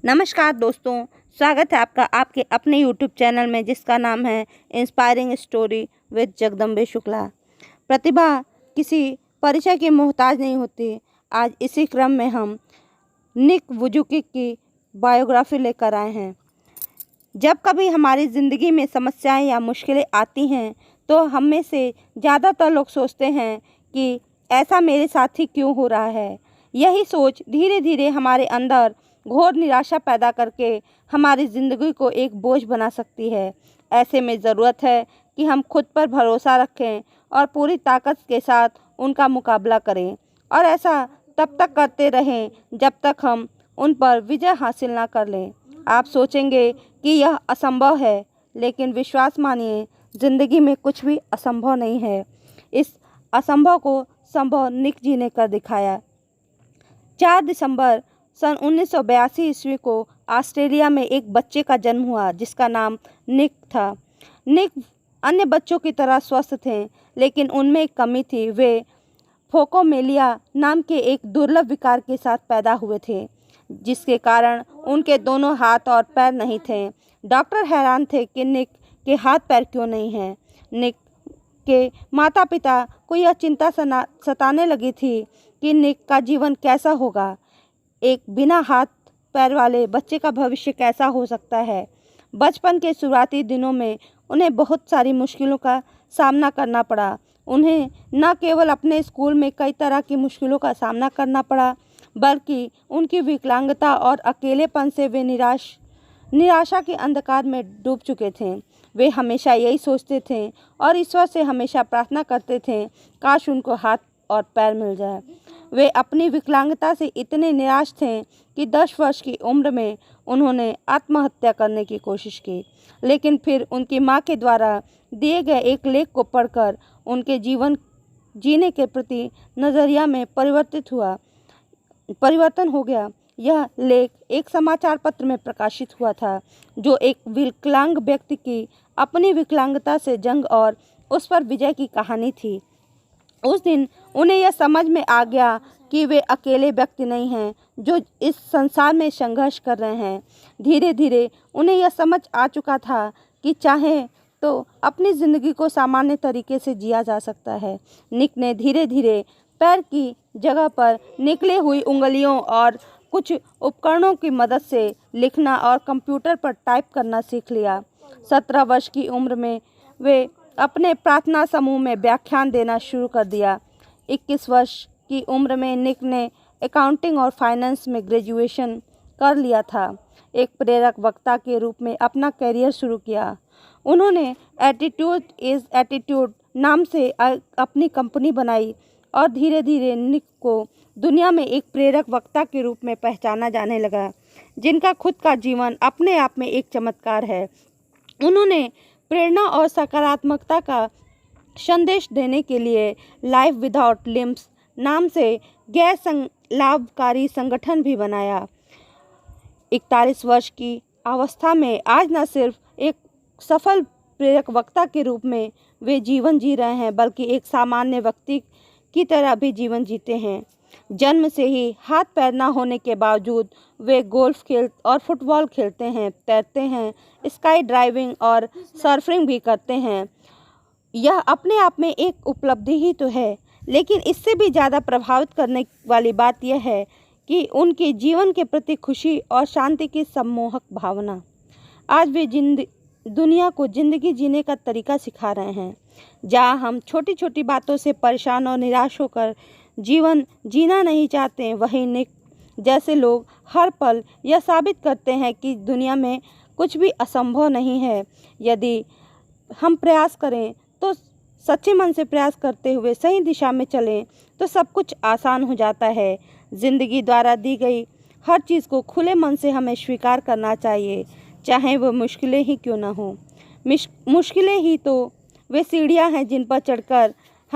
नमस्कार दोस्तों, स्वागत है आपका आपके अपने यूट्यूब चैनल में जिसका नाम है inspiring story with Jagdambe Shukla. प्रतिभा किसी परिचय की मोहताज नहीं होती। आज इसी क्रम में हम निक वुजुकिक की बायोग्राफी लेकर आए हैं। जब कभी हमारी ज़िंदगी में समस्याएं या मुश्किलें आती हैं तो हम में से ज़्यादातर लोग सोचते हैं कि ऐसा मेरे साथ ही क्यों हो रहा है। यही सोच धीरे धीरे हमारे अंदर घोर निराशा पैदा करके हमारी ज़िंदगी को एक बोझ बना सकती है। ऐसे में ज़रूरत है कि हम खुद पर भरोसा रखें और पूरी ताकत के साथ उनका मुकाबला करें, और ऐसा तब तक करते रहें जब तक हम उन पर विजय हासिल ना कर लें। आप सोचेंगे कि यह असंभव है, लेकिन विश्वास मानिए, ज़िंदगी में कुछ भी असंभव नहीं है। इस असंभव को संभव निक जी ने कर दिखाया। 4 दिसंबर सन 1982 ईस्वी को ऑस्ट्रेलिया में एक बच्चे का जन्म हुआ जिसका नाम निक था। निक अन्य बच्चों की तरह स्वस्थ थे, लेकिन उनमें एक कमी थी। वे फोकोमेलिया नाम के एक दुर्लभ विकार के साथ पैदा हुए थे, जिसके कारण उनके दोनों हाथ और पैर नहीं थे। डॉक्टर हैरान थे कि निक के हाथ पैर क्यों नहीं हैं। निक के माता पिता को यह चिंता सताने लगी थी कि निक का जीवन कैसा होगा। एक बिना हाथ पैर वाले बच्चे का भविष्य कैसा हो सकता है। बचपन के शुरुआती दिनों में उन्हें बहुत सारी मुश्किलों का सामना करना पड़ा। उन्हें न केवल अपने स्कूल में कई तरह की मुश्किलों का सामना करना पड़ा, बल्कि उनकी विकलांगता और अकेलेपन से वे निराशा के अंधकार में डूब चुके थे। वे हमेशा यही सोचते थे और ईश्वर से हमेशा प्रार्थना करते थे, काश उनको हाथ और पैर मिल जाए। वे अपनी विकलांगता से इतने निराश थे कि 10 वर्ष की उम्र में उन्होंने आत्महत्या करने की कोशिश की, लेकिन फिर उनकी मां के द्वारा दिए गए एक लेख को पढ़कर उनके जीवन जीने के प्रति नज़रिया में परिवर्तन हो गया। यह लेख एक समाचार पत्र में प्रकाशित हुआ था, जो एक विकलांग व्यक्ति की अपनी विकलांगता से जंग और उस पर विजय की कहानी थी। उस दिन उन्हें यह समझ में आ गया कि वे अकेले व्यक्ति नहीं हैं जो इस संसार में संघर्ष कर रहे हैं। धीरे धीरे उन्हें यह समझ आ चुका था कि चाहे तो अपनी ज़िंदगी को सामान्य तरीके से जिया जा सकता है। निक ने धीरे धीरे पैर की जगह पर निकली हुई उंगलियों और कुछ उपकरणों की मदद से लिखना और कंप्यूटर पर टाइप करना सीख लिया। 17 वर्ष की उम्र में वे अपने प्रार्थना समूह में व्याख्यान देना शुरू कर दिया। 21 वर्ष की उम्र में निक ने अकाउंटिंग और फाइनेंस में ग्रेजुएशन कर लिया था। एक प्रेरक वक्ता के रूप में अपना करियर शुरू किया। उन्होंने एटीट्यूड इज़ एटीट्यूड नाम से अपनी कंपनी बनाई और धीरे धीरे निक को दुनिया में एक प्रेरक वक्ता के रूप में पहचाना जाने लगा, जिनका खुद का जीवन अपने आप में एक चमत्कार है। उन्होंने प्रेरणा और सकारात्मकता का संदेश देने के लिए लाइफ विदाउट लिम्स नाम से गैर लाभकारी संगठन भी बनाया। 41 वर्ष की अवस्था में आज न सिर्फ एक सफल प्रेरक वक्ता के रूप में वे जीवन जी रहे हैं, बल्कि एक सामान्य व्यक्ति की तरह भी जीवन जीते हैं। जन्म से ही हाथ पैर न होने के बावजूद वे गोल्फ और फुटबॉल खेलते हैं, तैरते हैं, स्काई ड्राइविंग और सर्फिंग भी करते हैं। यह अपने आप में एक उपलब्धि ही तो है, लेकिन इससे भी ज़्यादा प्रभावित करने वाली बात यह है कि उनके जीवन के प्रति खुशी और शांति की सम्मोहक भावना। आज वे दुनिया को ज़िंदगी जीने का तरीका सिखा रहे हैं। जहाँ हम छोटी छोटी बातों से परेशान और निराश होकर जीवन जीना नहीं चाहते, वहीं निक जैसे लोग हर पल यह साबित करते हैं कि दुनिया में कुछ भी असंभव नहीं है। यदि हम प्रयास करें तो सच्चे मन से प्रयास करते हुए सही दिशा में चलें तो सब कुछ आसान हो जाता है। ज़िंदगी द्वारा दी गई हर चीज़ को खुले मन से हमें स्वीकार करना चाहिए, चाहे वह मुश्किलें ही क्यों ना हो। मुश्किलें ही तो वे सीढ़ियाँ हैं जिन पर चढ़कर